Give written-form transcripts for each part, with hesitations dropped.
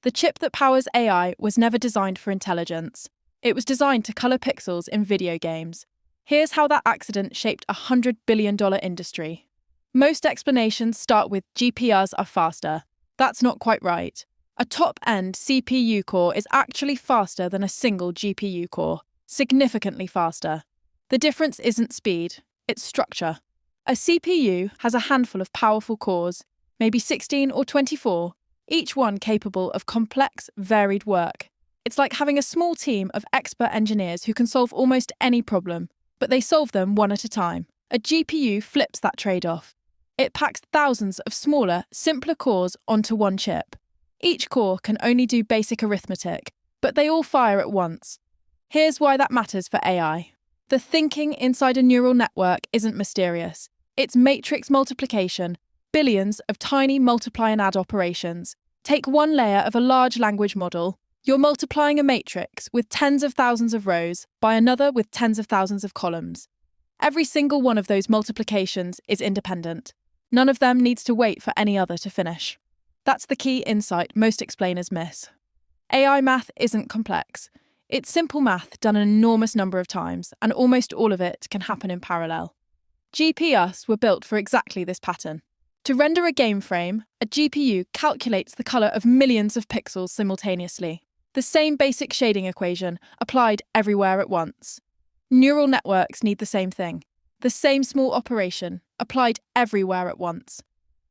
The chip that powers AI was never designed for intelligence. It was designed to color pixels in video games. Here's how that accident shaped a $100 billion industry. Most explanations start with GPUs are faster. That's not quite right. A top-end CPU core is actually faster than a single GPU core, significantly faster. The difference isn't speed, it's structure. A CPU has a handful of powerful cores, maybe 16 or 24, each one capable of complex, varied work. It's like having a small team of expert engineers who can solve almost any problem, but they solve them one at a time. A GPU flips that trade-off. It packs thousands of smaller, simpler cores onto one chip. Each core can only do basic arithmetic, but they all fire at once. Here's why that matters for AI. The thinking inside a neural network isn't mysterious. It's matrix multiplication, billions of tiny multiply and add operations. Take one layer of a large language model. You're multiplying a matrix with tens of thousands of rows by another with tens of thousands of columns. Every single one of those multiplications is independent. None of them needs to wait for any other to finish. That's the key insight most explainers miss. AI math isn't complex. It's simple math done an enormous number of times, and almost all of it can happen in parallel. GPUs were built for exactly this pattern. To render a game frame, a GPU calculates the color of millions of pixels simultaneously. The same basic shading equation applied everywhere at once. Neural networks need the same thing. The same small operation applied everywhere at once.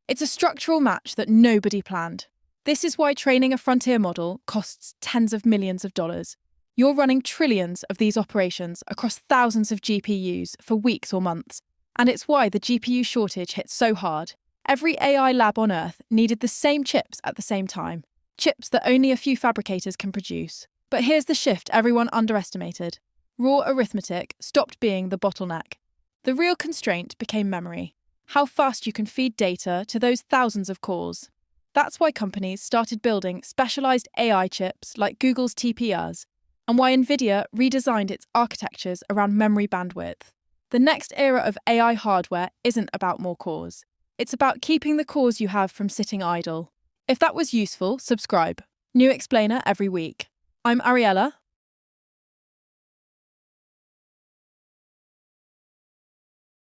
It's a structural match that nobody planned. This is why training a frontier model costs tens of millions of dollars. You're running trillions of these operations across thousands of GPUs for weeks or months, and it's why the GPU shortage hit so hard. Every AI lab on Earth needed the same chips at the same time, chips that only a few fabricators can produce. But here's the shift everyone underestimated. Raw arithmetic stopped being the bottleneck. The real constraint became memory, how fast you can feed data to those thousands of cores. That's why companies started building specialized AI chips like Google's TPUs, and why NVIDIA redesigned its architectures around memory bandwidth. The next era of AI hardware isn't about more cores. It's about keeping the cores you have from sitting idle. If that was useful, subscribe. New explainer every week. I'm Ariella.